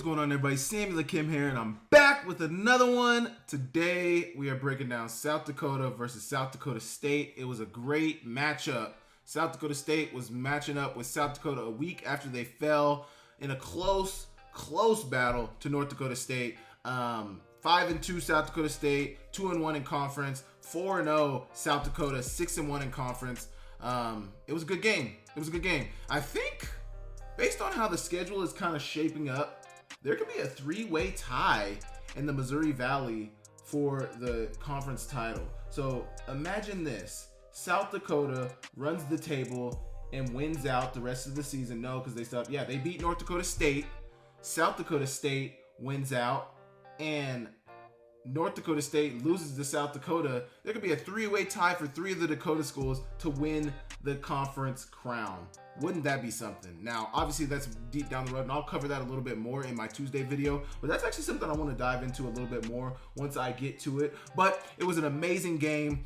what's going on, everybody? Samuel Akem here, and I'm back with another one. Today, we are breaking down South Dakota versus South Dakota State. It was a great matchup. South Dakota State was matching up with South Dakota a week after they fell in a close battle to North Dakota State. 5-2 South Dakota State, 2-1 in conference, 4-0 South Dakota, 6-1 in conference. It was a good game. I think, based on how the schedule is kind of shaping up, there could be a three-way tie in the Missouri Valley for the conference title. So imagine this. South Dakota runs the table and wins out the rest of the season. No, because they beat North Dakota State. South Dakota State wins out, and North Dakota State loses to South Dakota. There could be a three-way tie for three of the Dakota schools to win the conference crown. Wouldn't that be something? Now, obviously, that's deep down the road, and I'll cover that a little bit more in my Tuesday video, but that's actually something I want to dive into a little bit more once I get to it. But it was an amazing game,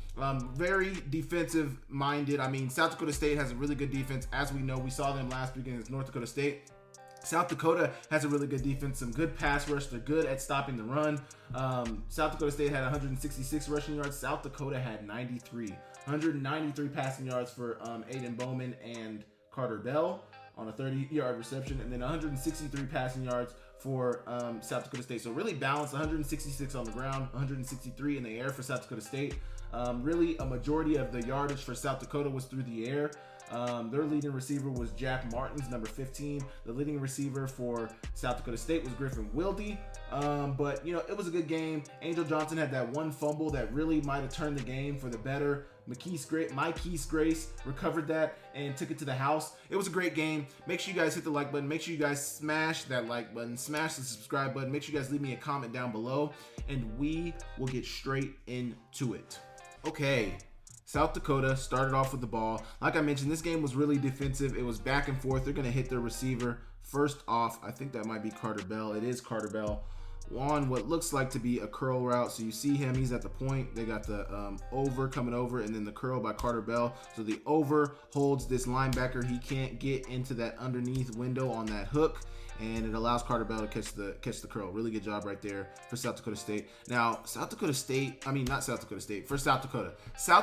very defensive-minded. I mean, South Dakota State has a really good defense. As we know, we saw them last week against North Dakota State. South Dakota has a really good defense, some good pass rush. They're good at stopping the run. South Dakota State had 166 rushing yards. South Dakota had 193 passing yards for Aiden Bowman and Carter Bell on a 30-yard reception, and then 163 passing yards for South Dakota State. So really balanced, 166 on the ground, 163 in the air for South Dakota State. Really, a majority of the yardage for South Dakota was through the air. Their leading receiver was Jack Martins, number 15. The leading receiver for South Dakota State was Griffin Wilde. But, it was a good game. Angel Johnson had that one fumble that really might have turned the game for the better. Mykees Grace recovered that and took it to the house. It was a great game. Make sure you guys hit the like button. Make sure you guys smash that like button. Smash the subscribe button. Make sure you guys leave me a comment down below, and we will get straight into it. Okay. South Dakota started off with the ball. Like I mentioned, this game was really defensive. It was back and forth. They're going to hit their receiver. First off, I think that might be Carter Bell. It is Carter Bell on what looks like to be a curl route. So you see him. He's at the point. They got the over coming over, and then the curl by Carter Bell. So the over holds this linebacker. He can't get into that underneath window on that hook, and it allows Carter Bell to catch the curl. Really good job right there for South Dakota State. Now, South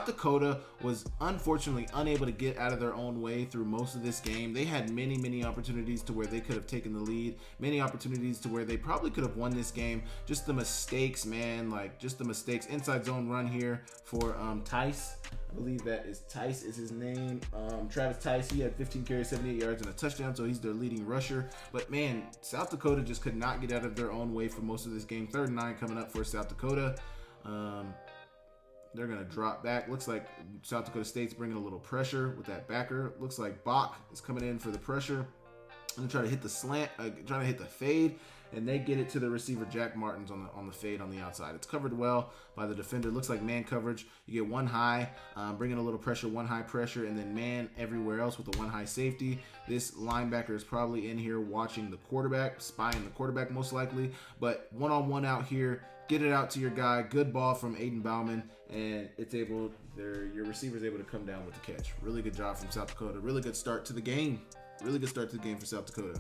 Dakota was unfortunately unable to get out of their own way through most of this game. They had many opportunities to where they could have taken the lead, many opportunities to where they probably could have won this game. Just the mistakes, man, just the mistakes. Inside zone run here for Tice. I believe that is Tice is his name. Travis Tice, he had 15 carries, 78 yards, and a touchdown, so he's their leading rusher. But, man, South Dakota just could not get out of their own way for most of this game. 3rd and 9 coming up for South Dakota. They're going to drop back. Looks like South Dakota State's bringing a little pressure with that backer. Looks like Bach is coming in for the pressure. I'm going to try to hit the slant, trying to hit the fade, and they get it to the receiver, Jack Martins, on the fade on the outside. It's covered well by the defender. Looks like man coverage. You get one high, bringing a little pressure, one high pressure, and then man everywhere else with the one high safety. This linebacker is probably in here watching the quarterback, spying the quarterback most likely, but one-on-one out here. Get it out to your guy. Good ball from Aiden Bauman, and your receiver's able to come down with the catch. Really good job from South Dakota. Really good start to the game. Really good start to the game for South Dakota.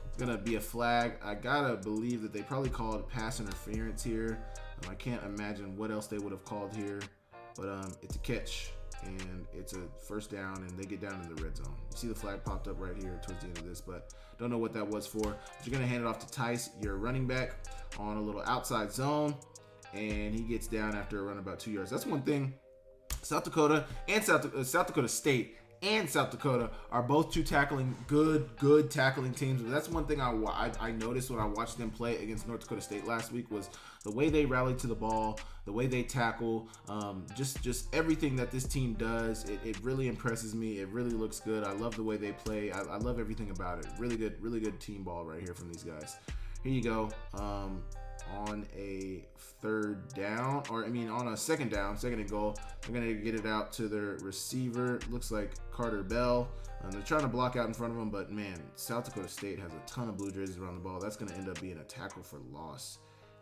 It's going to be a flag. I got to believe that they probably called pass interference here. I can't imagine what else they would have called here, but it's a catch, and it's a first down, and they get down in the red zone. You see the flag popped up right here towards the end of this, but don't know what that was for. But you're going to hand it off to Tice, your running back, on a little outside zone, and he gets down after a run about 2 yards. That's one thing. South Dakota and South Dakota State and South Dakota are both good tackling teams. But that's one thing I noticed when I watched them play against North Dakota State last week was the way they rally to the ball, the way they tackle, just everything that this team does. It really impresses me. It really looks good. I love the way they play. I love everything about it. Really good team ball right here from these guys. Here you go. On a on a second and goal, they're going to get it out to their receiver. Looks like Carter Bell. They're trying to block out in front of him, but man, South Dakota State has a ton of blue jerseys around the ball. That's going to end up being a tackle for loss.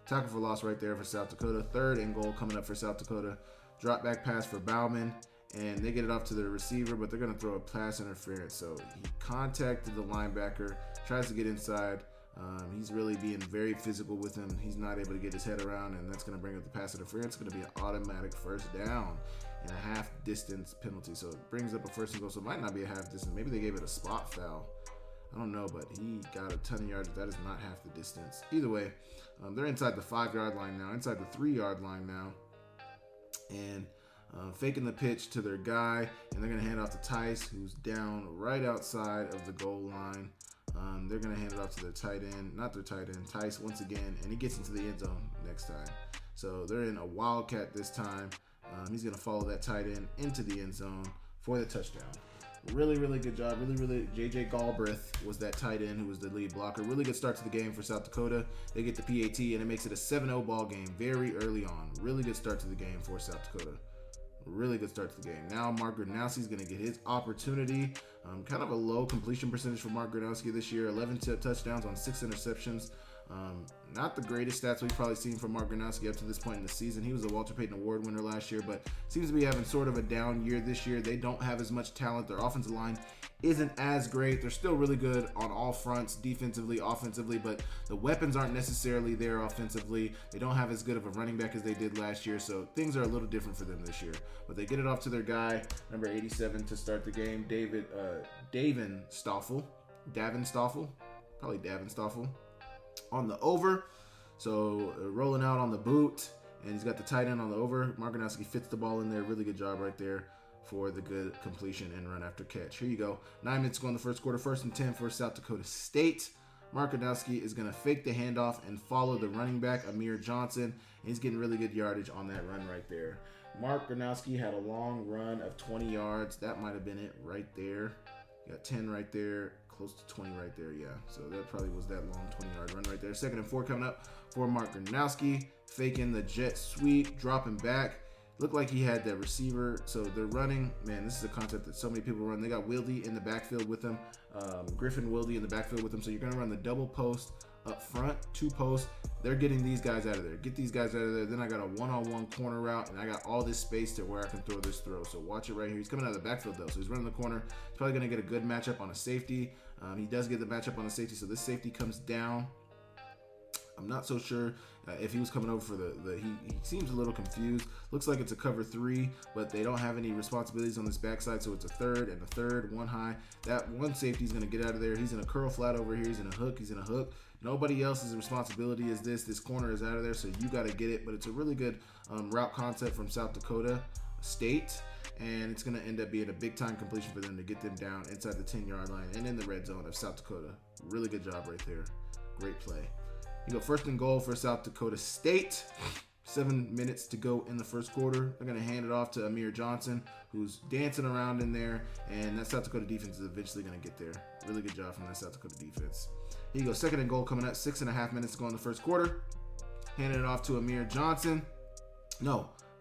Tackle for loss right there for South Dakota. 3rd and goal coming up for South Dakota. Drop back pass for Bauman, and they get it off to the receiver, but they're going to throw a pass interference. So he contacted the linebacker, tries to get inside. He's really being very physical with him. He's not able to get his head around, and that's going to bring up the pass interference. It's going to be an automatic first down and a half distance penalty. So it brings up a first and goal. So it might not be a half distance. Maybe they gave it a spot foul. I don't know, but he got a ton of yards. That is not half the distance. Either way, they're inside the 5-yard line now, inside the 3-yard line now. And faking the pitch to their guy, and they're going to hand off to Tice, who's down right outside of the goal line. They're going to hand it off to their tight end, not their tight end, Tice once again, and he gets into the end zone next time. So they're in a wildcat this time. He's going to follow that tight end into the end zone for the touchdown. Really, really good job. Really, J.J. Galbraith was that tight end who was the lead blocker. Really good start to the game for South Dakota. They get the PAT, and it makes it a 7-0 ball game very early on. Really good start to the game for South Dakota. Really good start to the game. Now Mark Gronowski is going to get his opportunity. Kind of a low completion percentage for Mark Gronowski this year. 11 touchdowns on 6 interceptions. Not the greatest stats we've probably seen from Mark Gronowski up to this point in the season. He was a Walter Payton Award winner last year, but seems to be having sort of a down year this year. They don't have as much talent. Their offensive line isn't as great. They're still really good on all fronts, defensively, offensively, but the weapons aren't necessarily there offensively. They don't have as good of a running back as they did last year, so things are a little different for them this year. But they get it off to their guy, number 87, to start the game, Davin Stoffel, on the over. So rolling out on the boot, and he's got the tight end on the over. Mark Gronowski fits the ball in there. Really good job right there for the good completion and run after catch. Here you go. 9 minutes to go in the first quarter. 1st and 10 for South Dakota State. Mark Gronowski is going to fake the handoff and follow the running back, Amir Johnson. And he's getting really good yardage on that run right there. Mark Gronowski had a long run of 20 yards. That might have been it right there. Got 10 right there. Close to 20 right there, yeah. So that probably was that long 20-yard run right there. 2nd and 4 coming up for Mark Gronowski. Faking the jet sweep, dropping back. Looked like he had that receiver. So they're running. Man, this is a concept that so many people run. They got Wildy in the backfield with them. Griffin Wildy in the backfield with them. So you're going to run the double post up front, 2 posts. They're getting these guys out of there. Get these guys out of there. Then I got a one-on-one corner route, and I got all this space to where I can throw this throw. So watch it right here. He's coming out of the backfield, though. So he's running the corner. He's probably going to get a good matchup on a safety. He does get the matchup on a safety, so this safety comes down. I'm not so sure if he was coming over for he seems a little confused. Looks like it's a cover 3, but they don't have any responsibilities on this backside, so it's a 3rd and a 3rd, 1 high. That one safety is going to get out of there. He's in a curl flat over here. He's in a hook. Nobody else's responsibility is this. This corner is out of there, so you got to get it. But it's a really good route concept from South Dakota State. And it's going to end up being a big-time completion for them to get them down inside the 10-yard line and in the red zone of South Dakota. Really good job right there. Great play. You go 1st and goal for South Dakota State. 7 minutes to go in the first quarter. They're going to hand it off to Amir Johnson, who's dancing around in there. And that South Dakota defense is eventually going to get there. Really good job from that South Dakota defense. Here you go. 2nd and goal coming up. 6.5 minutes to go in the first quarter. Handing it off to Amir Johnson.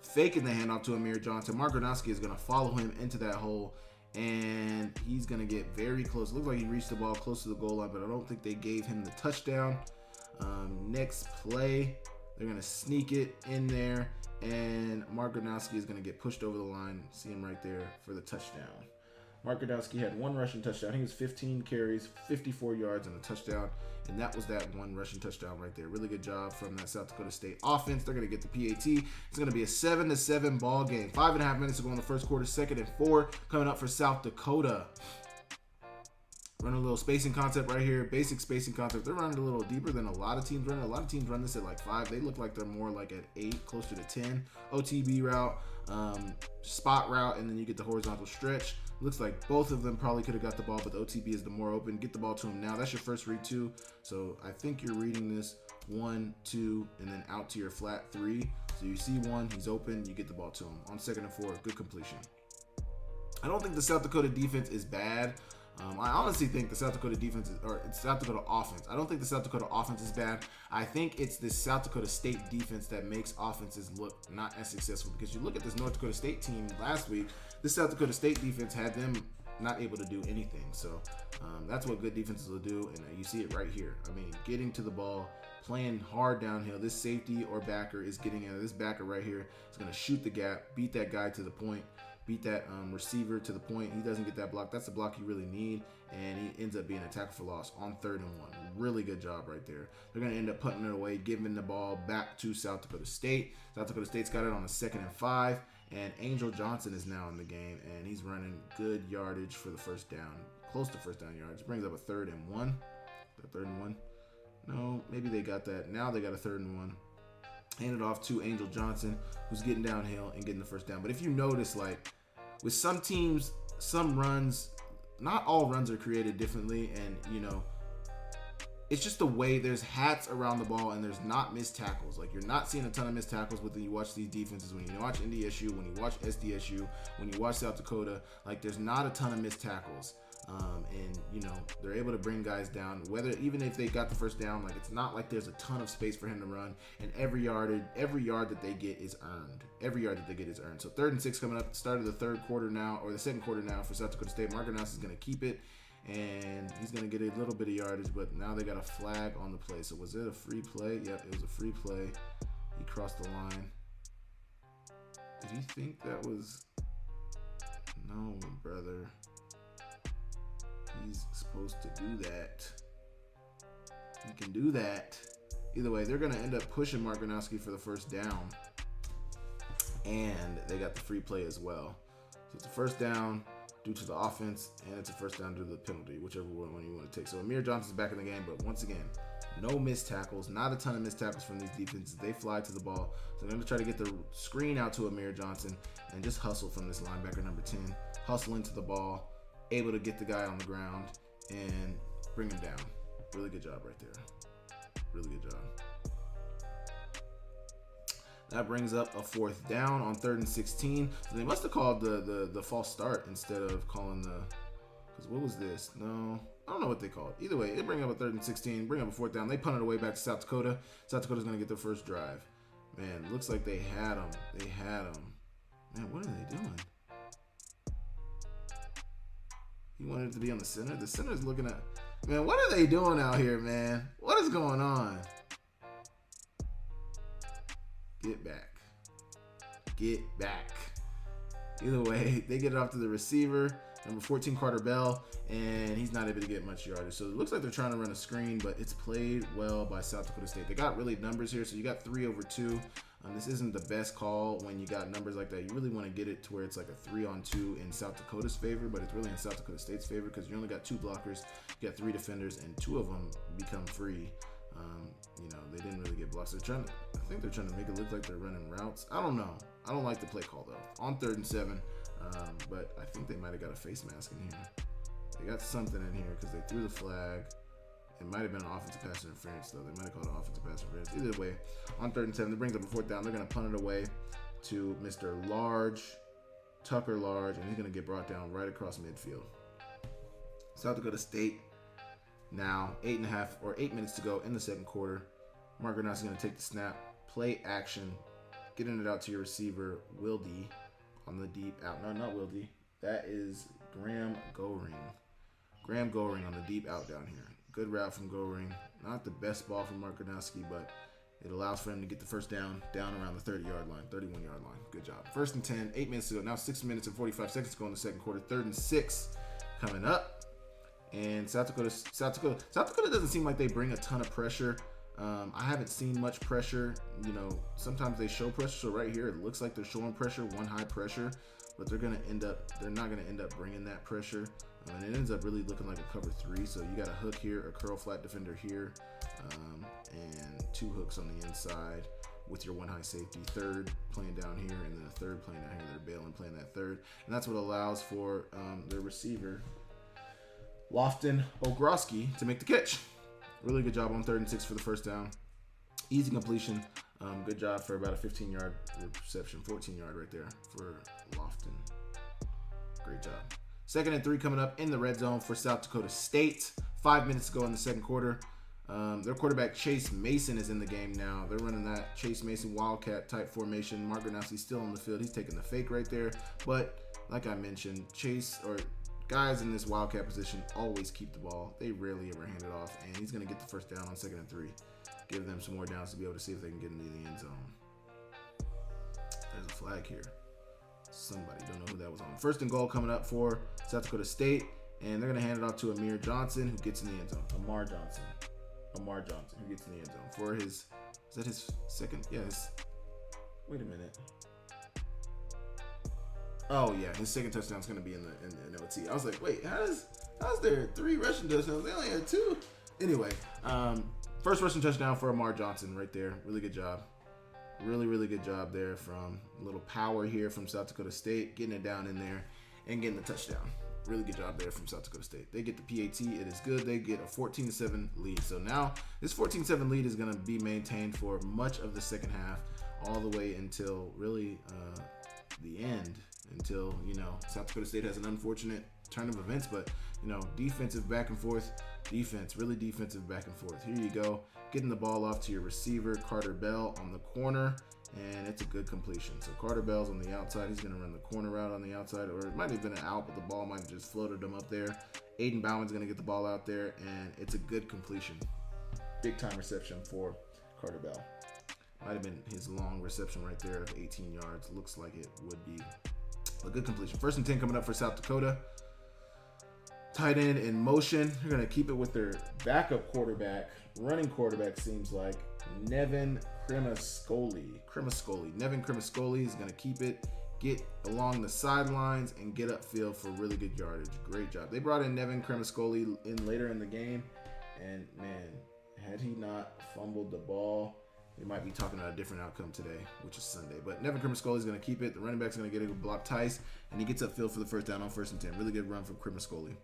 Faking the handoff to Amir Johnson. Mark Gronowski is going to follow him into that hole, and he's going to get very close. Looks like he reached the ball close to the goal line, but I don't think they gave him the touchdown. Next play, they're going to sneak it in there, and Mark Gronowski is going to get pushed over the line. See him right there for the touchdown. Mark Gronowski had 1 rushing touchdown. He was 15 carries, 54 yards, and a touchdown. And that was that 1 rushing touchdown right there. Really good job from that South Dakota State offense. They're going to get the PAT. It's going to be a 7-7 ball game. 5.5 minutes to go in the first quarter. 2nd and 4 coming up for South Dakota. Running a little spacing concept right here. Basic spacing concept. They're running a little deeper than a lot of teams run. A lot of teams run this at like 5. They look like they're more like at 8, closer to 10. OTB route, spot route, and then you get the horizontal stretch. Looks like both of them probably could have got the ball, but the OTB is the more open. Get the ball to him now. That's your first read 2. So I think you're reading this 1, 2, and then out to your flat 3. So you see 1, he's open, you get the ball to him. On 2nd and 4, good completion. I don't think the South Dakota defense is bad. I honestly think the South Dakota defense it's South Dakota offense. I don't think the South Dakota offense is bad. I think it's this South Dakota State defense that makes offenses look not as successful, because you look at this North Dakota State team last week, this South Dakota State defense had them not able to do anything. So that's what good defenses will do, and you see it right here. I mean, getting to the ball, playing hard downhill. This safety or backer is getting out of this backer right here. It's going to shoot the gap, beat that guy to the point, beat that receiver to the point. He doesn't get that block. That's the block you really need, and he ends up being a tackle for loss on 3rd and 1. Really good job right there. They're going to end up putting it away, giving the ball back to South Dakota State. South Dakota State's got it on a 2nd and 5, and Angel Johnson is now in the game, and he's running good yardage for the first down, close to first down yards. Brings up a 3rd and 1. The 3rd and 1. No, maybe they got that. Now they got a 3rd and 1. Hand it off to Angel Johnson, who's getting downhill and getting the first down. But if you notice, like, with some teams, some runs, not all runs are created differently. And, you know, it's just the way there's hats around the ball and there's not missed tackles. Like, you're not seeing a ton of missed tackles when you watch these defenses. When you watch NDSU, when you watch SDSU, when you watch South Dakota, like, there's not a ton of missed tackles. And, you know, they're able to bring guys down, even if they got the first down, like, it's not like there's a ton of space for him to run, and every yard that they get is earned. Every yard that they get is earned. So 3rd and 6 coming up, start of the 3rd quarter now, or the 2nd quarter now for South Dakota State. Marganas is going to keep it, and he's going to get a little bit of yardage, but now they got a flag on the play. So was it a free play? Yep, it was a free play. He crossed the line. Did you think that was... No, brother. He's supposed to do that. He can do that. Either way, they're going to end up pushing Mark Gronowski for the first down. And they got the free play as well. So it's a first down due to the offense, and it's a first down due to the penalty, whichever one you want to take. So Amir Johnson's back in the game, but once again, no missed tackles. Not a ton of missed tackles from these defenses. They fly to the ball. So they're going to try to get the screen out to Amir Johnson and just hustle from this linebacker number 10. Hustle into the ball. Able to get the guy on the ground and bring him down. Really good job right there. Really good job. That brings up a 4th down on 3rd and 16. So they must have called the false start instead of calling the... Because what was this? No, I don't know what they called. Either way, they bring up a 3rd and 16, bring up a 4th down. They punt it away back to South Dakota. South Dakota's going to get their first drive. Man, looks like they had them. They had them. Man, what are they doing? He wanted it to be on the center. The center's looking at... Man, what are they doing out here, man? What is going on? Get back. Get back. Either way, they get it off to the receiver, number 14, Carter Bell, and he's not able to get much yardage. So it looks like they're trying to run a screen, but it's played well by South Dakota State. They got really numbers here, so you got 3 over 2. This isn't the best call when you got numbers like that. You really want to get it to where it's like a 3-on-2 in South Dakota's favor, but it's really in South Dakota State's favor because you only got 2 blockers, you got 3 defenders, and 2 of them become free. You know, they didn't really get blocked. So I think they're trying to make it look like they're running routes. I don't know. I don't like the play call though. On 3rd and 7, but I think they might have got a face mask in here. They got something in here because they threw the flag. It might have been an offensive pass interference, though. They might have called an offensive pass interference. Either way, on 3rd and 7, they brings up a 4th down. They're going to punt it away to Mr. Tucker Large, and he's going to get brought down right across midfield. South Dakota State now 8 minutes to go in the 2nd quarter. Mark Gronowski is going to take the snap, play action, getting it out to your receiver, Wildy, on the deep out. No, not Wildy. That is Graham Goring. Graham Goring on the deep out down here. Good route from Goring. Not the best ball from Mark Gronowski, but it allows for him to get the first down around the 30-yard line, 31-yard line. Good job. 1st and 10, 8 minutes to go. Now 6 minutes and 45 seconds to go in the 2nd quarter. 3rd and 6 coming up. And South Dakota doesn't seem like they bring a ton of pressure. I haven't seen much pressure. You know, sometimes they show pressure. So right here, it looks like they're showing pressure, one high pressure, but they're not going to end up bringing that pressure. And it ends up really looking like a cover 3. So you got a hook here, a curl flat defender here, and 2 hooks on the inside with your 1 high safety. 3rd playing down here, and then a 3rd playing down here. They're bailing playing that 3rd. And that's what allows for their receiver, Lofton Ogroski, to make the catch. Really good job on 3rd and 6 for the first down. Easy completion. Good job for about a 15-yard reception, 14-yard right there for Lofton. Great job. 2nd and 3 coming up in the red zone for South Dakota State. 5 minutes to go in the 2nd quarter. Their quarterback, Chase Mason, is in the game now. They're running that Chase Mason Wildcat type formation. Mark Gronowski's still on the field. He's taking the fake right there. But like I mentioned, guys in this Wildcat position always keep the ball. They rarely ever hand it off. And he's going to get the first down on 2nd and 3. Give them some more downs to be able to see if they can get into the end zone. There's a flag here. somebody. Don't know who that was on. First and goal coming up for South Dakota State. And they're going to hand it off to Amir Johnson, who gets in the end zone. Amar Johnson, who gets in the end zone for his, is that his second? Yes. Wait a minute. Oh, yeah, his second touchdown is going to be in the OT. I was like, wait, how's there 3 rushing touchdowns? They only had 2. Anyway, first rushing touchdown for Amar Johnson right there. Really good job. Really, really good job there from a little power here from South Dakota State, getting it down in there and getting the touchdown. Really good job there from South Dakota State. They get the PAT. It is good. They get a 14-7 lead. So now this 14-7 lead is going to be maintained for much of the second half, all the way until really the end, until, South Dakota State has an unfortunate turn of events. But, defensive back and forth, really defensive back and forth. Here you go. Getting the ball off to your receiver, Carter Bell, on the corner. And it's a good completion. So Carter Bell's on the outside. He's going to run the corner route on the outside, or it might have been an out, but the ball might have just floated him up there. Aiden Bauman's going to get the ball out there, and it's a good completion. Big time reception for Carter Bell. Might have been his long reception right there of 18 yards. Looks like it would be a good completion. 1st and 10 coming up for South Dakota. Tight end in motion. They're going to keep it with their backup quarterback. Running quarterback seems like Nevin Cremascoli. Nevin Cremascoli is going to keep it, get along the sidelines, and get upfield for really good yardage. Great job. They brought in Nevin Cremascoli in later in the game, and man, had he not fumbled the ball, we might be talking about a different outcome today, which is Sunday. But Nevin Cremascoli is going to keep it. The running back's going to get it, block Tice, and he gets upfield for the first down on 1st and 10. Really good run from Cremascoli.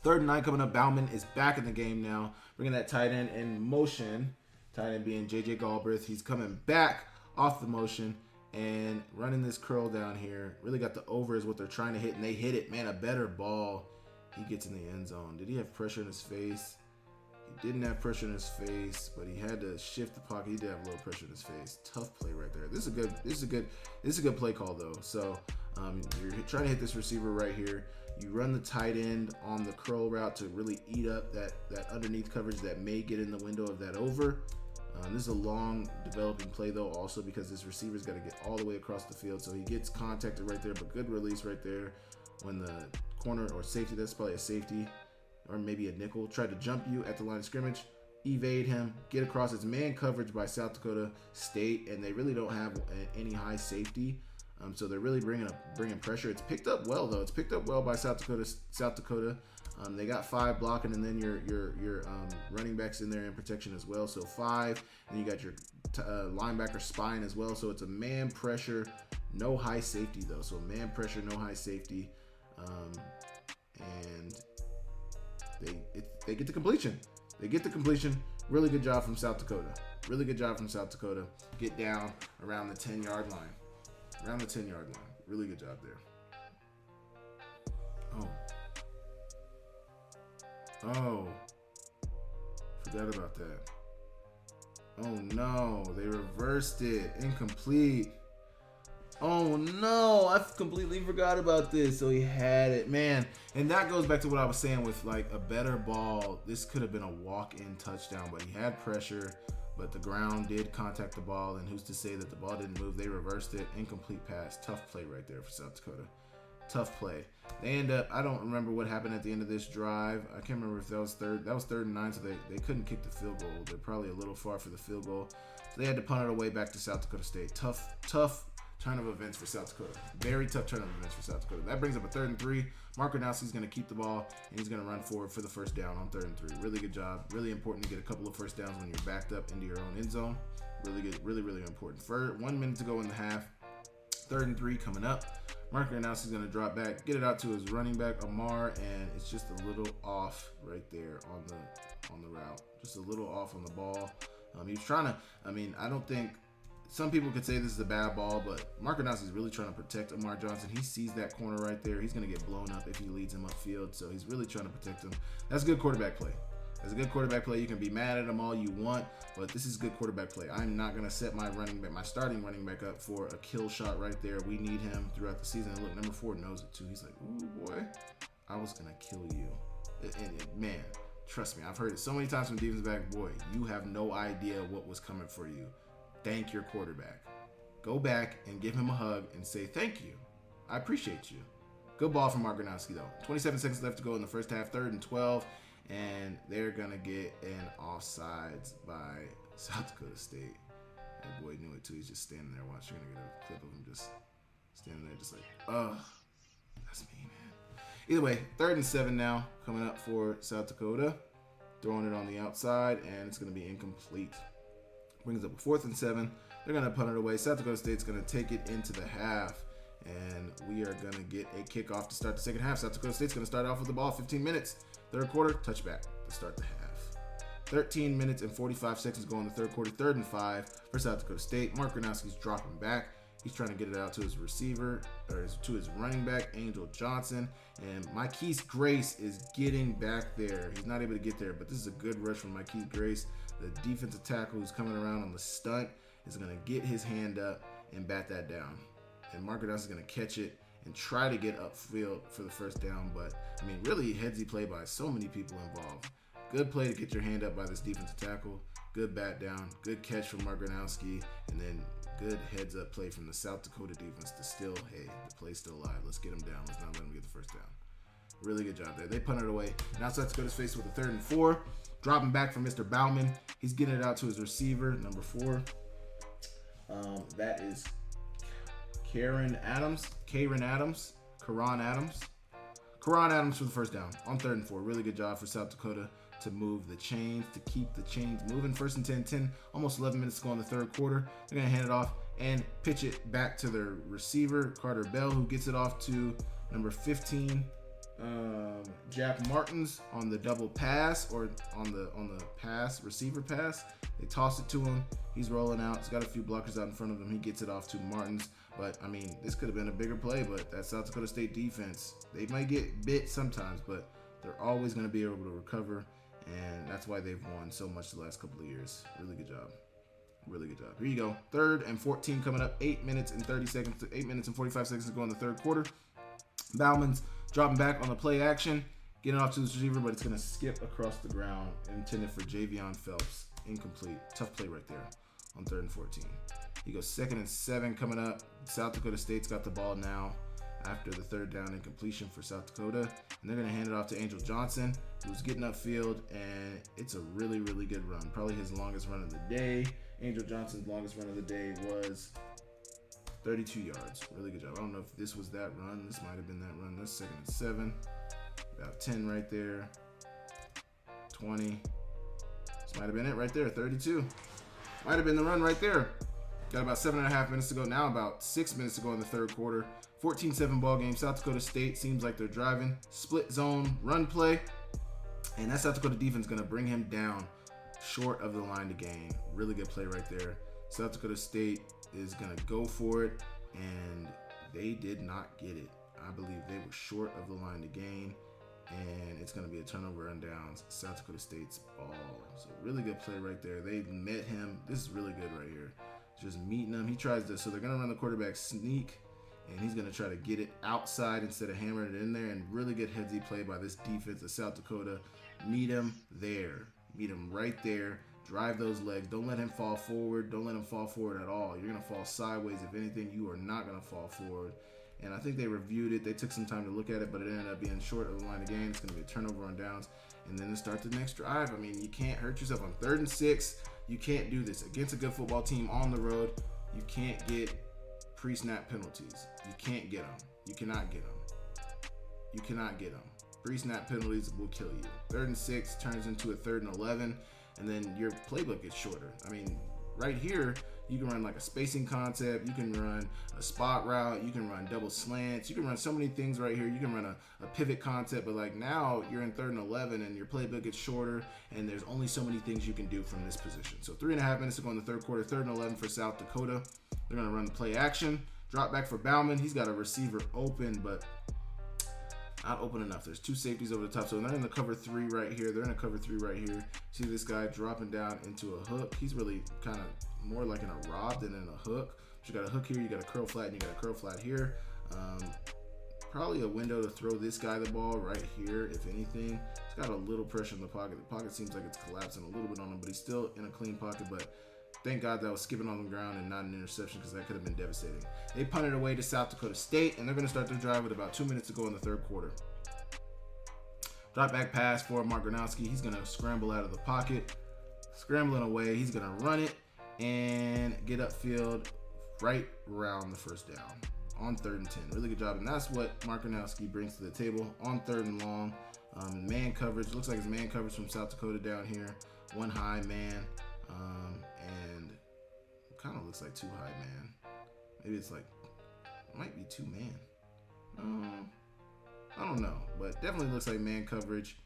3rd and 9 coming up. Bauman is back in the game now, bringing that tight end in motion. Tight end being J.J. Galbraith. He's coming back off the motion and running this curl down here. Really got the over is what they're trying to hit, and they hit it. Man, a better ball. He gets in the end zone. Did he have pressure in his face? He didn't have pressure in his face, but he had to shift the pocket. He did have a little pressure in his face. Tough play right there. This is a good play call though. So you're trying to hit this receiver right here. You run the tight end on the curl route to really eat up that underneath coverage that may get in the window of that over. This is a long developing play though, also because this receiver's got to get all the way across the field. So he gets contacted right there, but good release right there when the corner or safety, that's probably a safety or maybe a nickel, tried to jump you at the line of scrimmage, evade him, get across. It's man coverage by South Dakota State, and they really don't have any high safety. So they're really bringing pressure. It's picked up well though. It's picked up well by South Dakota. They got 5 blocking, and then your running backs in there in protection as well. So 5, and you got your linebacker spine as well. So it's a man pressure, no high safety though. So man pressure, no high safety, and they get the completion. Really good job from South Dakota. Get down around the 10-yard line. Really good job there. Oh, forgot about that. Oh no, they reversed it. Incomplete. Oh no, I completely forgot about this. So he had it, man. And that goes back to what I was saying with like a better ball. This could have been a walk-in touchdown, but he had pressure, but the ground did contact the ball, and who's to say that the ball didn't move? They reversed it. Incomplete pass. Tough play right there for South Dakota. Tough play. They end up, I don't remember what happened at the end of this drive. I can't remember if that was 3rd and 9, so they couldn't kick the field goal. They're probably a little far for the field goal. So they had to punt it away back to South Dakota State. Tough turn of events for South Dakota. Very tough turn of events for South Dakota. That brings up a 3rd and 3. Mark Renowski's going to keep the ball, and he's going to run forward for the first down on 3rd and 3. Really good job. Really important to get a couple of first downs when you're backed up into your own end zone. Really good. Really, really important. 1 minute to go in the half. 3rd and 3 coming up. Mark Renowski's going to drop back, get it out to his running back, Amar, and it's just a little off right there on the route. Just a little off on the ball. He was trying to, I don't think, some people could say this is a bad ball, but Mark Renowski's really trying to protect Amar Johnson. He sees that corner right there. He's going to get blown up if he leads him upfield, so he's really trying to protect him. That's good quarterback play. You can be mad at him all you want, but this is good quarterback play. I'm not going to set my starting running back up for a kill shot right there. We need him throughout the season. And look, number 4 knows it too. He's like, ooh, boy, I was going to kill you. And man, trust me, I've heard it so many times from defense back, boy, you have no idea what was coming for you. Thank your quarterback. go back and give him a hug and say thank you. I appreciate you. Good ball from Mark Gronowski, though. 27 seconds left to go in the first half, 3rd and 12, and they're going to get an offsides by South Dakota State. That boy knew it, too. He's just standing there watching. You're going to get a clip of him just standing there just like, ugh, that's me, man. Either way, 3rd and 7 now coming up for South Dakota. Throwing it on the outside, and it's going to be incomplete. Brings up a 4th and 7. They're going to punt it away. South Dakota State's going to take it into the half. And we are going to get a kickoff to start the second half. South Dakota State's going to start off with the ball. 15 minutes. 3rd quarter, touchback to start the half. 13 minutes and 45 seconds go in the 3rd quarter. 3rd and 5 for South Dakota State. Mark Gronowski's dropping back. He's trying to get it out to his receiver, or to his running back, Angel Johnson. And Marquise Grace is getting back there. He's not able to get there, but this is a good rush from Marquise Grace. The defensive tackle who's coming around on the stunt is going to get his hand up and bat that down. And Mark Gronowski is going to catch it and try to get upfield for the first down. But, I mean, really headsy play by so many people involved. Good play to get your hand up by this defensive tackle. Good bat down. Good catch from Mark Gronowski. And then good heads-up play from the South Dakota defense to still, hey, the play's still alive. Let's get him down. Let's not let him get the first down. Really good job there. They punted it away. Now South Dakota's faced with a 3rd and 4. Dropping back from Mr. Bauman. He's getting it out to his receiver, number 4. That is Karan Adams for the first down on 3rd and 4. Really good job for South Dakota to move the chains, to keep the chains moving. 1st and 10, almost 11 minutes to go in the 3rd quarter. They're going to hand it off and pitch it back to their receiver, Carter Bell, who gets it off to number 15, Jack Martins on the double pass, or on the pass, receiver pass. They toss it to him. He's rolling out. He's got a few blockers out in front of him. He gets it off to Martins. But, I mean, this could have been a bigger play, but that South Dakota State defense, they might get bit sometimes, but they're always going to be able to recover, and that's why they've won so much the last couple of years. Really good job. Really good job. Here you go. 3rd and 14 coming up. 8 minutes and 45 seconds to go in the 3rd quarter. Bauman's dropping back on the play action, getting off to his receiver, but it's going to skip across the ground, intended for Javion Phelps. Incomplete. Tough play right there on 3rd and 14. He goes 2nd and 7 coming up. South Dakota State's got the ball now after the 3rd down incompletion for South Dakota. And they're going to hand it off to Angel Johnson, who's getting upfield, and it's a really, really good run. Probably his longest run of the day. Angel Johnson's longest run of the day was 32 yards. Really good job. I don't know if this was that run. This might have been that run. That's 2nd and 7. About 10 right there. 20. This might have been it right there. 32. Might have been the run right there. Got about 7.5 minutes to go. Now about 6 minutes to go in the 3rd quarter. 14-7 ball game. South Dakota State seems like they're driving. Split zone run play. And that South Dakota defense is going to bring him down short of the line to gain. Really good play right there. South Dakota State is going to go for it, and they did not get it. I believe they were short of the line to gain, and it's going to be a turnover and downs. South Dakota State's ball. So really good play right there. They met him. This is really good right here. Just meeting him. He tries to, so they're going to run the quarterback sneak, and he's going to try to get it outside instead of hammering it in there, and really good headsy play by this defense of South Dakota. Meet him there. Meet him right there. Drive those legs. Don't let him fall forward. Don't let him fall forward at all. You're going to fall sideways. If anything, you are not going to fall forward. And I think they reviewed it. They took some time to look at it, but it ended up being short of the line of game. It's going to be a turnover on downs. And then to start the next drive, I mean, you can't hurt yourself on 3rd and 6. You can't do this. Against a good football team on the road, you can't get pre-snap penalties. You can't get them. You cannot get them. You cannot get them. Pre-snap penalties will kill you. 3rd and 6 turns into a 3rd and 11, and then your playbook gets shorter. I mean, right here, you can run like a spacing concept. You can run a spot route. You can run double slants. You can run so many things right here. You can run a pivot concept, but like now you're in 3rd and 11 and your playbook gets shorter, and there's only so many things you can do from this position. So 3.5 minutes to go in the 3rd quarter. 3rd and 11 for South Dakota. They're going to run the play action. Drop back for Bauman. He's got a receiver open, but not open enough. There's 2 safeties over the top. So they're in the cover 3 right here. They're in a cover 3 right here. See this guy dropping down into a hook. He's really kind of more like in a rob than in a hook. So you got a hook here, you got a curl flat, and you got a curl flat here. Probably a window to throw this guy the ball right here, if anything. He's got a little pressure in the pocket. The pocket seems like it's collapsing a little bit on him, but he's still in a clean pocket. But Thank God that was skipping on the ground and not an interception, because that could have been devastating. They punted away to South Dakota State, and they're going to start their drive with about 2 minutes to go in the third quarter. Drop back pass for Mark Gronowski. He's going to scramble out of the pocket. Scrambling away. He's going to run it and get upfield right around the first down on 3rd and 10. Really good job. And that's what Mark Gronowski brings to the table on 3rd and long. Man coverage. Looks like it's man coverage from South Dakota down here. One high man. And kind of looks like 2 high man. Maybe it's like, it might be 2 man. I don't know, but definitely looks like man coverage,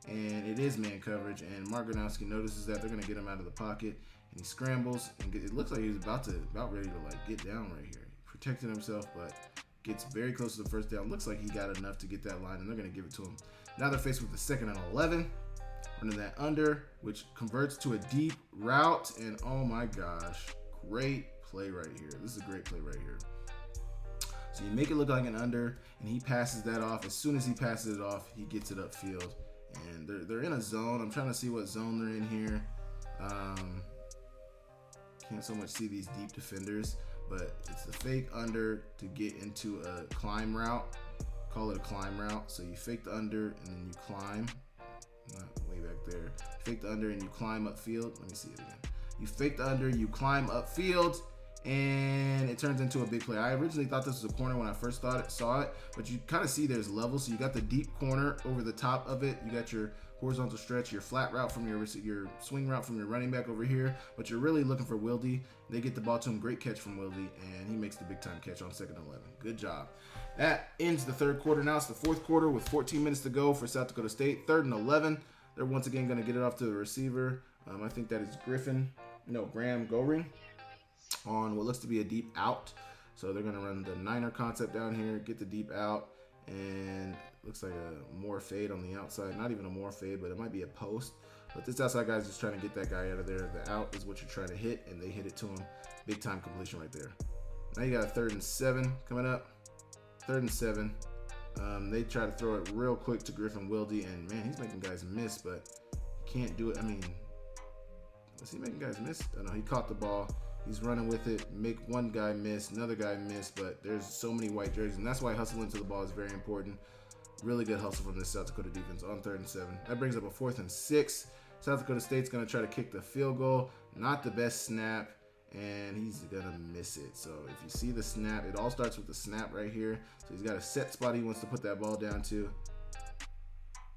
and it is man coverage. And Mark Gronowski notices that they're gonna get him out of the pocket, and he scrambles, and it looks like he's about ready to like get down right here. He protected himself, but gets very close to the first down. Looks like he got enough to get that line, and they're gonna give it to him. Now they're faced with the 2nd and 11, running that under, which converts to a deep route, and oh my gosh, great play right here. This is a great play right here. So you make it look like an under, and he passes that off. As soon as he passes it off, he gets it upfield. And they're in a zone. I'm trying to see what zone they're in here. Can't so much see these deep defenders, but it's the fake under to get into a climb route. Call it a climb route. So you fake the under, and then you climb. Not way back there. Fake the under, and you climb upfield. Let me see it again. You fake the under, you climb upfield, and it turns into a big play. I originally thought this was a corner when I first saw it, but you kind of see there's levels. So you got the deep corner over the top of it. You got your horizontal stretch, your flat route from your swing route from your running back over here, but you're really looking for Wilde. They get the ball to him. Great catch from Wilde, and he makes the big time catch on 2nd and 11. Good job. That ends the 3rd quarter. Now it's the 4th quarter with 14 minutes to go for South Dakota State. 3rd and 11. They're once again going to get it off to the receiver. I think that is Graham Goring on what looks to be a deep out. So they're going to run the Niner concept down here, get the deep out, and looks like a more fade on the outside. Not even a more fade, but it might be a post. But this outside guy is just trying to get that guy out of there. The out is what you're trying to hit, and they hit it to him. Big time completion right there. Now you got a 3rd and 7 coming up. 3rd and 7. They try to throw it real quick to Griffin Wilde, and man, he's making guys miss, but can't do it. I mean, was he making guys miss? I know he caught the ball. He's running with it, make one guy miss, another guy miss, but there's so many white jerseys, and that's why hustling to the ball is very important. Really good hustle from this South Dakota defense on 3rd and 7. That brings up a 4th and 6. South Dakota State's going to try to kick the field goal. Not the best snap, and he's going to miss it. So if you see the snap, it all starts with the snap right here. So he's got a set spot he wants to put that ball down to.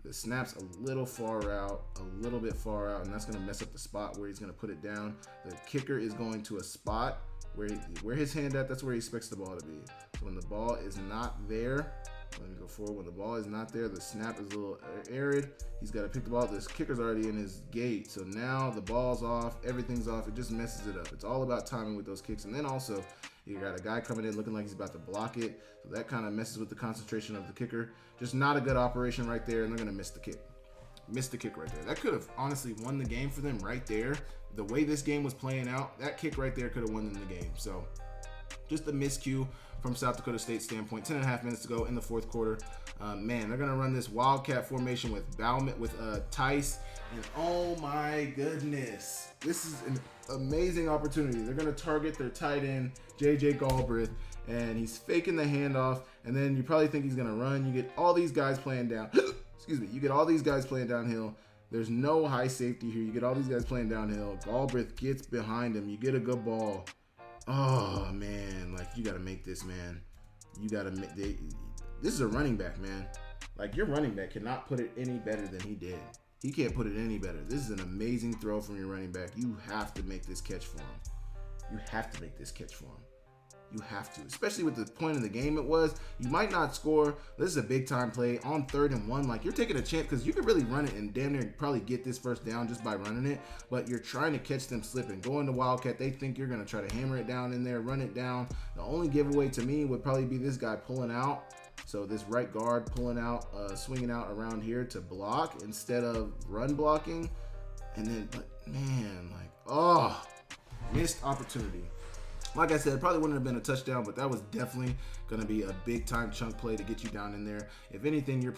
The snap's a little far out, a little bit far out, and that's going to mess up the spot where he's going to put it down. The kicker is going to a spot where his hand at, that's where he expects the ball to be. So when the ball is not there, let me go forward. When the ball is not there, the snap is a little arid. He's got to pick the ball. This kicker's already in his gate. So now the ball's off, everything's off. It just messes it up. It's all about timing with those kicks. And then also, you got a guy coming in looking like he's about to block it. So that kind of messes with the concentration of the kicker. Just not a good operation right there, and they're going to miss the kick. Missed the kick right there. That could have honestly won the game for them right there. The way this game was playing out, that kick right there could have won them the game. So just a miscue from South Dakota State standpoint. 10.5 minutes to go in the 4th quarter. Man, they're going to run this Wildcat formation with Bauman, with Tice. And oh my goodness, this is an amazing opportunity. They're going to target their tight end, J.J. Galbraith, and he's faking the handoff. And then you probably think he's going to run. You get all these guys playing down. Excuse me. You get all these guys playing downhill. There's no high safety here. You get all these guys playing downhill. Galbraith gets behind him. You get a good ball. Oh, man. Like, you got to make this, man. You got to make... This is a running back, man. Like, your running back cannot put it any better than he did. He can't put it any better. This is an amazing throw from your running back. You have to make this catch for him. You have to make this catch for him. You have to, especially with the point of the game it was. You might not score. This is a big time play on 3rd and 1. Like, you're taking a chance because you could really run it and damn near probably get this first down just by running it. But you're trying to catch them slipping. Going to Wildcat, they think you're going to try to hammer it down in there, run it down. The only giveaway to me would probably be this guy pulling out. So this right guard pulling out, swinging out around here to block instead of run blocking. And then, but man, like, oh, missed opportunity. Like I said, probably wouldn't have been a touchdown, but that was definitely going to be a big time chunk play to get you down in there. If anything, you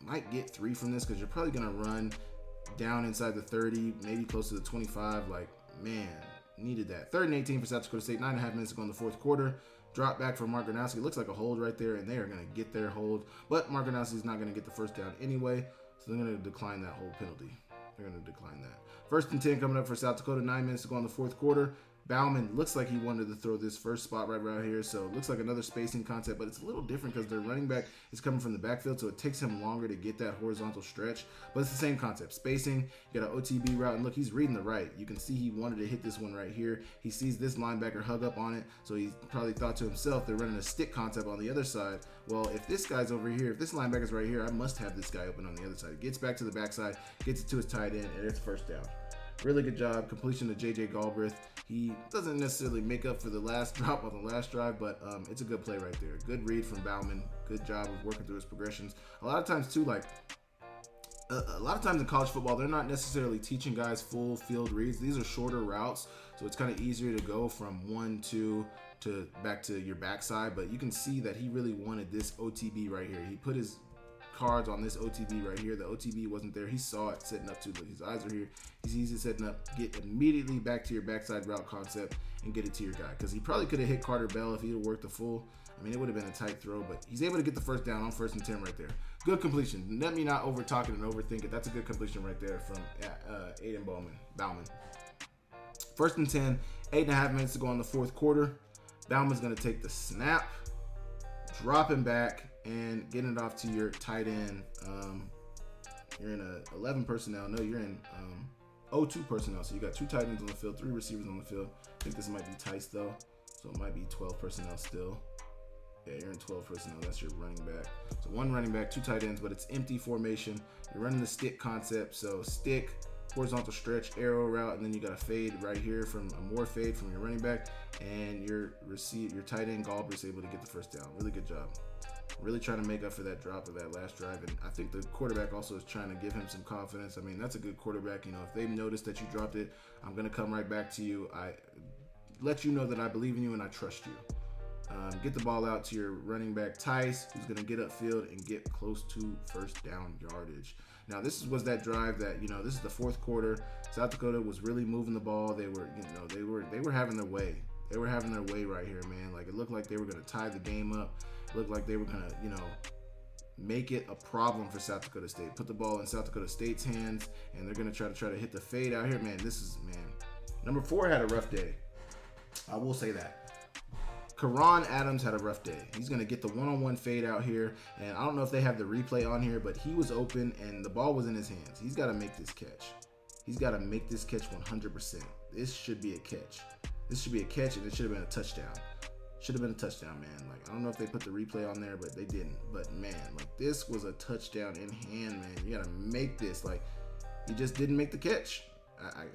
might get 3 from this because you're probably going to run down inside the 30, maybe close to the 25. Like, man, needed that. 3rd and 18 for South Dakota State. 9.5 minutes to go in the fourth quarter. Drop back for Mark Gronowski. Looks like a hold right there, and they are going to get their hold. But Mark Gronowski is not going to get the first down anyway, so they're going to decline that hold penalty. They're going to decline that. 1st and 10 coming up for South Dakota. 9 minutes to go in the fourth quarter. Bauman looks like he wanted to throw this first spot right around here, so it looks like another spacing concept, but it's a little different because their running back is coming from the backfield, so it takes him longer to get that horizontal stretch, but it's the same concept. Spacing, you got an OTB route, and look, he's reading the right. You can see he wanted to hit this one right here. He sees this linebacker hug up on it, so he probably thought to himself, they're running a stick concept on the other side. Well, if this guy's over here, if this linebacker's right here, I must have this guy open on the other side. Gets back to the backside, gets it to his tight end, and it's first down. Really good job. Completion to J.J. Galbraith. He doesn't necessarily make up for the last drop on the last drive, but it's a good play right there. Good read from Bauman. Good job of working through his progressions. A lot of times, too, like a lot of times in college football, they're not necessarily teaching guys full field reads. These are shorter routes, so it's kind of easier to go from 1-2 to back to your backside. But you can see that he really wanted this OTB right here. He put his cards on this OTB right here. The OTB wasn't there. He saw it setting up too. Look, his eyes are here. He sees it setting up. Get immediately back to your backside route concept and get it to your guy. Because he probably could have hit Carter Bell if he had worked the full. I mean, it would have been a tight throw, but he's able to get the first down on 1st and 10 right there. Good completion. Let me not over talk it and overthink it. That's a good completion right there from Aiden Bauman. 1st and 10, 8.5 minutes to go in the fourth quarter. Bauman's going to take the snap, drop him back, and getting it off to your tight end. You're in a 11 personnel. No, you're in 02 personnel. So you got 2 tight ends on the field, 3 receivers on the field. I think this might be Tice though, so it might be 12 personnel still. Yeah, you're in 12 personnel. That's your running back. So 1 running back, 2 tight ends, but it's empty formation. You're running the stick concept. So stick, horizontal stretch, arrow route, and then you got a fade right here from a more fade from your running back, and your tight end Galbraith's able to get the first down. Really good job. Really trying to make up for that drop of that last drive, and I think the quarterback also is trying to give him some confidence. I mean, that's a good quarterback. You know, if they've noticed that you dropped it, I'm going to come right back to you. I let you know that I believe in you and I trust you. Get the ball out to your running back Tice, who's going to get upfield and get close to first down yardage. Now, this was that drive that, you know, this is the fourth quarter. South Dakota was really moving the ball. They were, you know, they were having their way. They were having their way right here, man. Like, it looked like they were going to tie the game up. It looked like they were going to, you know, make it a problem for South Dakota State. Put the ball in South Dakota State's hands, and they're going to try to hit the fade out here. Man, number 4 had a rough day. I will say that. Karan Adams had a rough day. He's going to get the one-on-one fade out here, and I don't know if they have the replay on here, but he was open, and the ball was in his hands. He's got to make this catch. He's got to make this catch 100%. This should be a catch. This should be a catch, and it should have been a touchdown. Should have been a touchdown, man. Like, I don't know if they put the replay on there, but they didn't. But, man, like, this was a touchdown in hand, man. You got to make this. Like, he just didn't make the catch.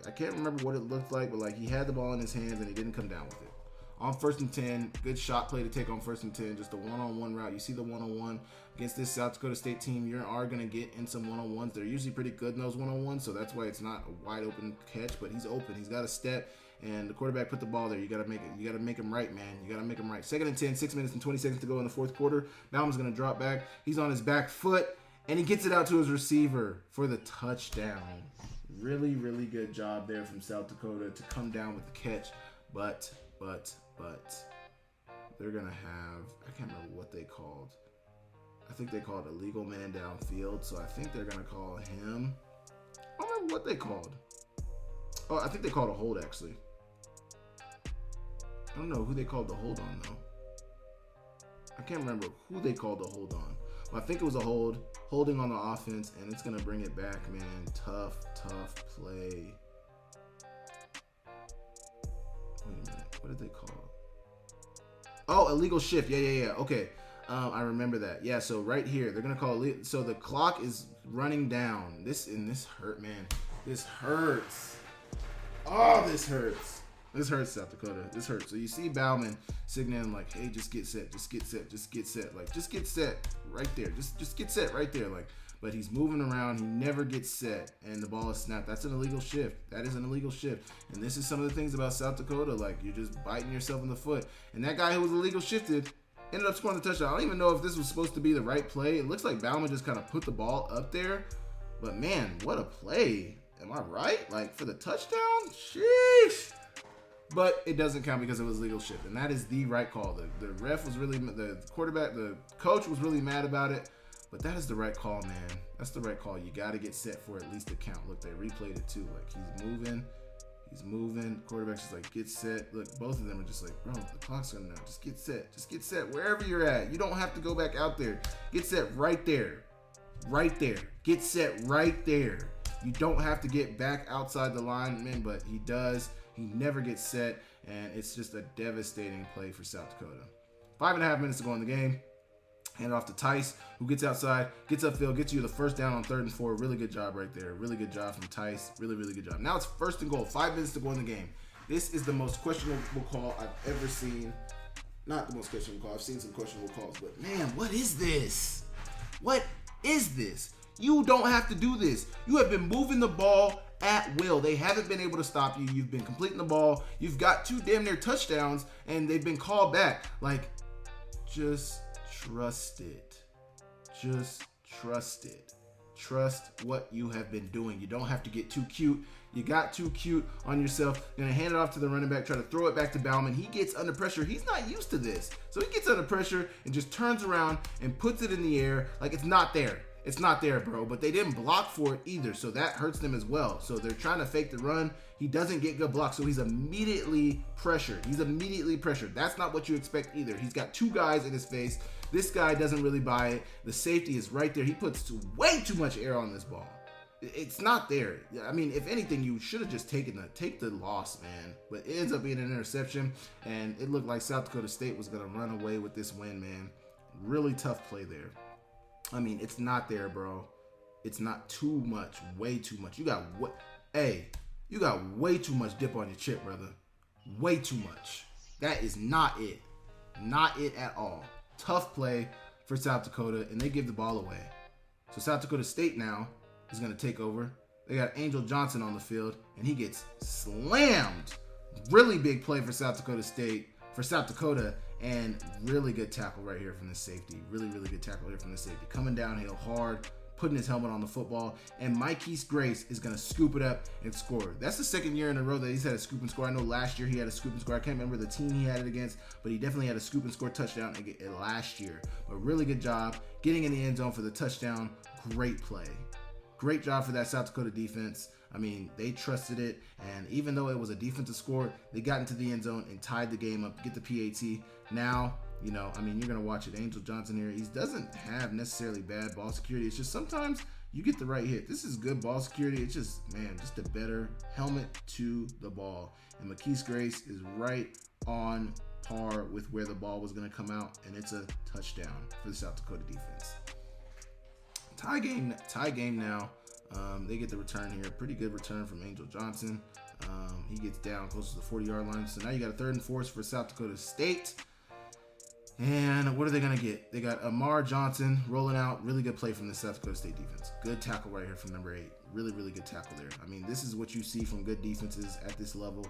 I can't remember what it looked like, but, like, he had the ball in his hands, and he didn't come down with it. On 1st and 10, good shot play to take on 1st and 10, just a one-on-one route. You see the one-on-one against this South Dakota State team. You are going to get in some one-on-ones. They're usually pretty good in those one-on-ones, so that's why it's not a wide-open catch, but he's open. He's got a step, and the quarterback put the ball there. You got to make it. You got to make him right, man. You got to make him right. 2nd and 10, 6 minutes and 20 seconds to go in the fourth quarter. Bauman's going to drop back. He's on his back foot, and he gets it out to his receiver for the touchdown. Really, really good job there from South Dakota to come down with the catch, but they're going to have, I can't remember what they called. I think they called illegal man downfield, so I think they're going to call him. I don't remember what they called. Oh, I think they called a hold, actually. I don't know who they called the hold on, though. I can't remember who they called the hold on. But I think it was a holding on the offense, and it's going to bring it back, man. Tough play. Wait a minute. What did they call it? Oh, illegal shift. Yeah. Okay. I remember that. Yeah, so right here, they're going to call it. So the clock is running down. This hurt, man. This hurts. Oh, this hurts. This hurts, South Dakota. This hurts. So you see Bauman signaling like, hey, just get set. Like, just get set right there. Just get set right there. Like, but he's moving around. He never gets set, and the ball is snapped. That's an illegal shift. That is an illegal shift. And this is some of the things about South Dakota. Like, you're just biting yourself in the foot. And that guy who was illegal shifted ended up scoring the touchdown. I don't even know if this was supposed to be the right play. It looks like Bauman just kind of put the ball up there. But, man, what a play. Am I right? Like, for the touchdown? Sheesh. but it doesn't count because it was legal shift, and that is the right call. The ref was really, the quarterback, the coach was really mad about it, but that is the right call, man. That's the right call. You got to get set for at least a count. Look, they replayed it too. Like, he's moving. Quarterback's just like, get set. Look, both of them are just like, bro, the clock's running out. Just get set. Just get set wherever you're at. You don't have to go back out there. Get set right there. Right there. Get set right there. You don't have to get back outside the lineman, but he does. He never gets set, and it's just a devastating play for South Dakota. 5.5 minutes to go in the game. Hand it off to Tice, who gets outside, gets upfield, gets you the first down on 3rd and 4. Really good job right there. Really good job from Tice. Really, really good job. Now it's 1st and goal. 5 minutes to go in the game. This is the most questionable call I've ever seen. Not the most questionable call. I've seen some questionable calls, but man, what is this? What is this? You don't have to do this. You have been moving the ball at will. They haven't been able to stop you. You've been completing the ball. You've got 2 damn near touchdowns, and they've been called back. Like, just trust it. Just trust it. Trust what you have been doing. You don't have to get too cute. You got too cute on yourself. You're going to hand it off to the running back, try to throw it back to Bauman. He gets under pressure. He's not used to this. So he gets under pressure and just turns around and puts it in the air like it's not there. It's not there, bro. But they didn't block for it either, so that hurts them as well. So they're trying to fake the run. He doesn't get good blocks, so he's immediately pressured. That's not what you expect either. He's got 2 guys in his face. This guy doesn't really buy it. The safety is right there. He puts way too much air on this ball. It's not there. I mean, if anything, you should have just take the loss, man. But it ends up being an interception, and it looked like South Dakota State was going to run away with this win, man. Really tough play there. I mean, it's not there, bro. It's not too much, way too much. You got way too much dip on your chip, brother. Way too much. That is not it. Not it at all. Tough play for South Dakota, and they give the ball away. So South Dakota State now is going to take over. They got Angel Johnson on the field, and he gets slammed. Really big play for South Dakota State, for South Dakota, and really good tackle right here from the safety. Really, really good tackle here from the safety. Coming downhill hard, putting his helmet on the football, and Mikey's Grace is going to scoop it up and score. That's the 2nd year in a row that he's had a scoop and score. I know last year he had a scoop and score. I can't remember the team he had it against, but he definitely had a scoop and score touchdown last year. But really good job getting in the end zone for the touchdown. Great play. Great job for that South Dakota defense. I mean, they trusted it, and even though it was a defensive score, they got into the end zone and tied the game up, get the PAT. Now, you know, I mean, you're going to watch it. Angel Johnson here, he doesn't have necessarily bad ball security. It's just sometimes you get the right hit. This is good ball security. It's just, man, just a better helmet to the ball. And McKees Grace is right on par with where the ball was going to come out, and it's a touchdown for the South Dakota defense. Tie game now. They get the return here. Pretty good return from Angel Johnson. He gets down close to the 40-yard line. So now you got a 3rd and 4 for South Dakota State. And what are they going to get? They got Amar Johnson rolling out. Really good play from the South Dakota State defense. Good tackle right here from number 8. Really, really good tackle there. I mean, this is what you see from good defenses at this level,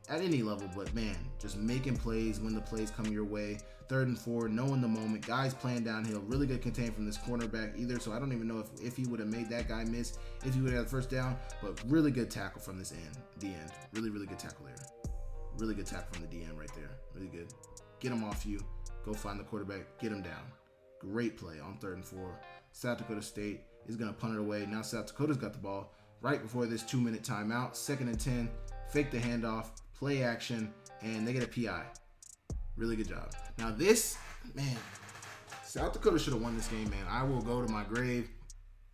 at any level. But, man, just making plays when the plays come your way. 3rd and 4, knowing the moment. Guys playing downhill. Really good contain from this cornerback either. So I don't even know if he would have made that guy miss, if he would have had the first down. But really good tackle from the end. Really, really good tackle there. Really good tackle from the DN right there. Really good. Get him off you. Go find the quarterback. Get him down. Great play on 3rd and 4. South Dakota State is going to punt it away. Now South Dakota's got the ball right before this 2-minute timeout. 2nd and 10. Fake the handoff. Play action. And they get a PI. Really good job. Now this, man, South Dakota should have won this game, man. I will go to my grave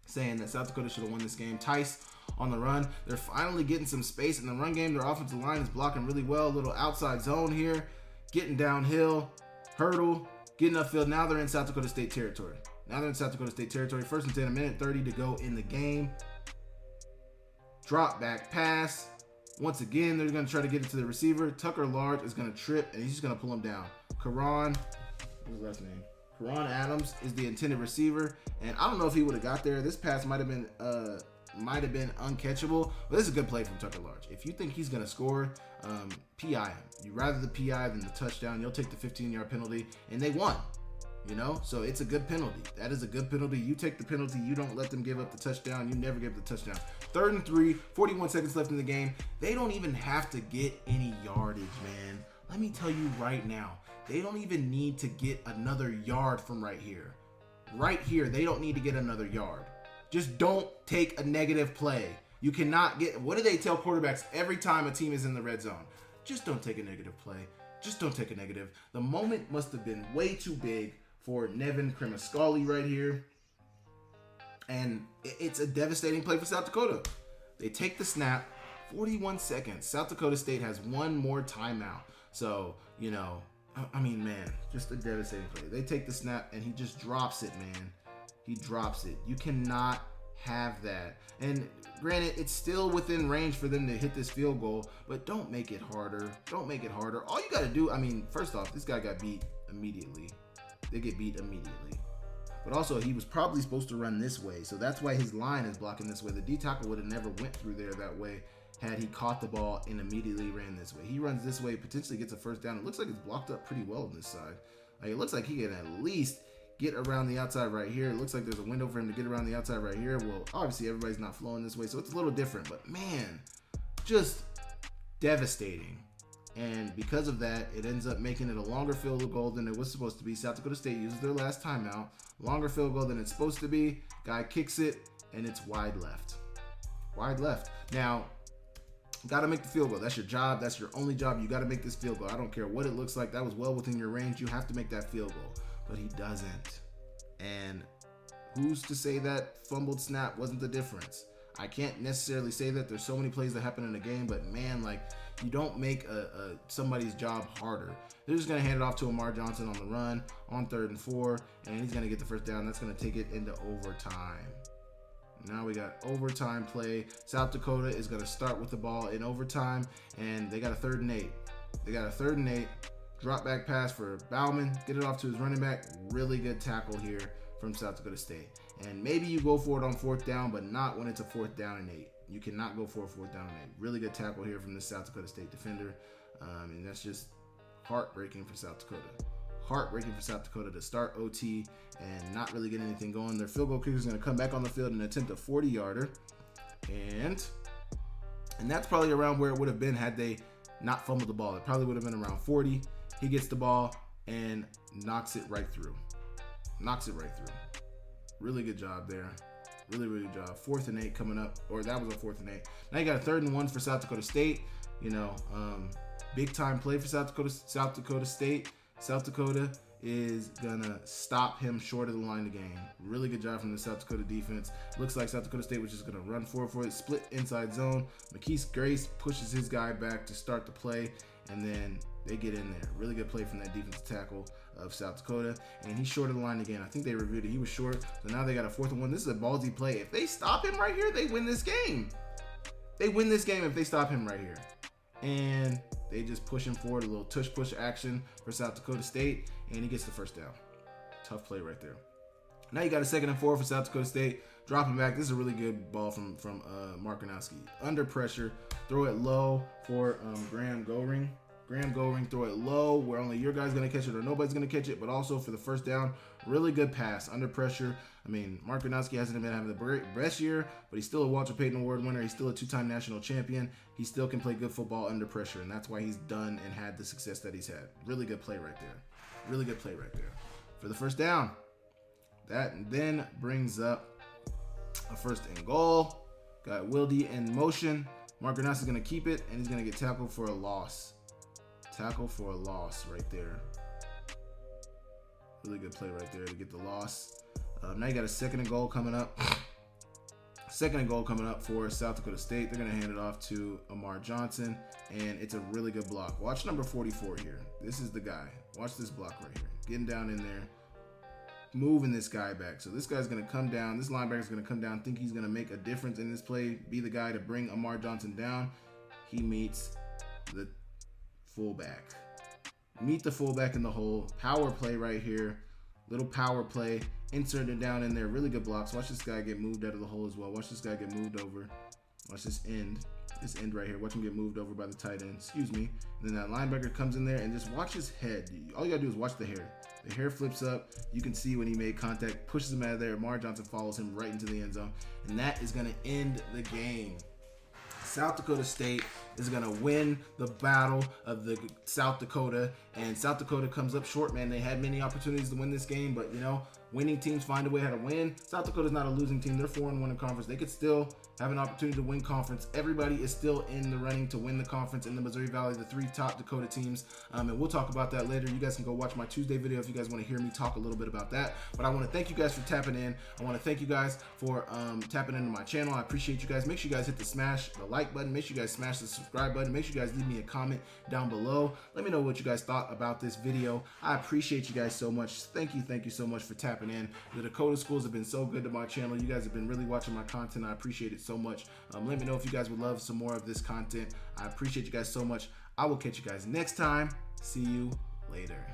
saying that South Dakota should have won this game. Tice on the run. They're finally getting some space in the run game. Their offensive line is blocking really well. A little outside zone here. Getting downhill. Hurdle. Getting upfield. Now they're in South Dakota State territory. 1st and 10, 1:30 to go in the game. Drop back pass. Once again, they're going to try to get it to the receiver. Tucker Large is going to trip, and he's just going to pull him down. Karan, what's his last name? Karan Adams is the intended receiver, and I don't know if he would have got there. This pass might have been uncatchable, but this is a good play from Tucker Large. If you think he's going to score, PI him. You rather the PI than the touchdown. You'll take the 15-yard penalty, and they won. You know, so it's a good penalty. That is a good penalty. You take the penalty. You don't let them give up the touchdown. You never give the touchdown. 3rd and 3, 41 seconds left in the game. They don't even have to get any yardage, man. Let me tell you right now, they don't even need to get another yard from right here. Right here, they don't need to get another yard. Just don't take a negative play. You cannot get, what do they tell quarterbacks every time a team is in the red zone? Just don't take a negative play. Just don't take a negative. The moment must have been way too big for Nevin Cremascali right here. And it's a devastating play for South Dakota. They take the snap, 41 seconds. South Dakota State has one more timeout. So, you know, I mean, man, just a devastating play. They take the snap and he just drops it, man. He drops it. You cannot have that. And granted, it's still within range for them to hit this field goal, but don't make it harder. Don't make it harder. All you got to do, I mean, first off, this guy got beat immediately. They get beat immediately. But also, he was probably supposed to run this way, so that's why his line is blocking this way. The D tackle would have never went through there that way had he caught the ball and immediately ran this way. He runs this way, potentially gets a first down. It looks like it's blocked up pretty well on this side. Like, it looks like he can at least get around the outside right here. It looks like there's a window for him to get around the outside right here. Well, obviously, everybody's not flowing this way, so it's a little different. But, man, just devastating. And because of that, it ends up making it a longer field goal than it was supposed to be. South Dakota State uses their last timeout. Longer field goal than it's supposed to be. Guy kicks it, and it's wide left. Wide left. Now, got to make the field goal. That's your job. That's your only job. You got to make this field goal. I don't care what it looks like. That was well within your range. You have to make that field goal. But he doesn't. And who's to say that fumbled snap wasn't the difference? I can't necessarily say that. There's so many plays that happen in a game, but man, like, you don't make somebody's job harder. They're just going to hand it off to Amar Johnson on the run on 3rd and 4, and he's going to get the first down. That's going to take it into overtime. Now we got overtime play. South Dakota is going to start with the ball in overtime, and they got a 3rd and 8. They got a 3rd and 8. Drop back pass for Bauman. Get it off to his running back. Really good tackle here from South Dakota State. And maybe you go for it on 4th down, but not when it's a 4th down and 8. You cannot go for a 4th down and 8. Really good tackle here from the South Dakota State defender. And that's just heartbreaking for South Dakota. Heartbreaking for South Dakota to start OT and not really get anything going. Their field goal kicker is going to come back on the field and attempt a 40-yarder. And that's probably around where it would have been had they not fumbled the ball. It probably would have been around 40. He gets the ball and knocks it right through. Knocks it right through. Really good job there. Really, really good job. 4th and 8 coming up, or that was a 4th and 8. Now you got a 3rd and 1 for South Dakota State. You know, big time play for South Dakota State. South Dakota is gonna stop him short of the line of the game. Really good job from the South Dakota defense. Looks like South Dakota State was just gonna run forward for it. Split inside zone. McKees Grace pushes his guy back to start the play, and then they get in there. Really good play from that defensive tackle of South Dakota. And he's short of the line again. I think they reviewed it. He was short. So now they got a 4th and 1. This is a ballsy play. If they stop him right here, they win this game. They win this game if they stop him right here. And they just push him forward. A little tush push action for South Dakota State. And he gets the first down. Tough play right there. Now you got a 2nd and 4 for South Dakota State. Dropping back. This is a really good ball from Mark Gronowski. Under pressure. Throw it low for Graham Goring. Graham Goring, throw it low where only your guy's going to catch it or nobody's going to catch it, but also for the first down, really good pass under pressure. I mean, Mark Gronowski hasn't been having the best year, but he's still a Walter Payton Award winner. He's still a 2-time national champion. He still can play good football under pressure, and that's why he's done and had the success that he's had. Really good play right there. Really good play right there for the first down. That then brings up a 1st and goal. Got Wildy in motion. Mark Gronowski's going to keep it, and he's going to get tackled for a loss. Tackle for a loss right there. Really good play right there to get the loss. Now you got a 2nd and goal coming up. 2nd and goal coming up for South Dakota State. They're going to hand it off to Amar Johnson, and it's a really good block. Watch number 44 here. This is the guy. Watch this block right here. Getting down in there. Moving this guy back. So this guy's going to come down. This linebacker's going to come down, think he's going to make a difference in this play, be the guy to bring Amar Johnson down. He meets the fullback. Meet the fullback in the hole. Power play right here. Little power play. Insert it down in there. Really good blocks. Watch this guy get moved out of the hole as well. Watch this guy get moved over. Watch this end. This end right here. Watch him get moved over by the tight end. Excuse me. And then that linebacker comes in there and just watch his head. All you gotta do is watch the hair. The hair flips up. You can see when he made contact, pushes him out of there. Amar Johnson follows him right into the end zone. And that is going to end the game. South Dakota State is going to win the battle of the South Dakota, and South Dakota comes up short, man. They had many opportunities to win this game, but winning teams find a way how to win. South Dakota's not a losing team. They're 4-1 in conference. They could still have an opportunity to win conference. Everybody is still in the running to win the conference in the Missouri Valley, the 3 top Dakota teams. And we'll talk about that later. You guys can go watch my Tuesday video if you guys want to hear me talk a little bit about that. But I want to thank you guys for tapping in. I want to thank you guys for tapping into my channel. I appreciate you guys. Make sure you guys hit the like button. Make sure you guys smash the subscribe button. Make sure you guys leave me a comment down below. Let me know what you guys thought about this video. I appreciate you guys so much. Thank you so much for tapping in. The Dakota schools have been so good to my channel. You guys have been really watching my content. I appreciate it so much. Let me know if you guys would love some more of this content. I appreciate you guys so much. I will catch you guys next time. See you later.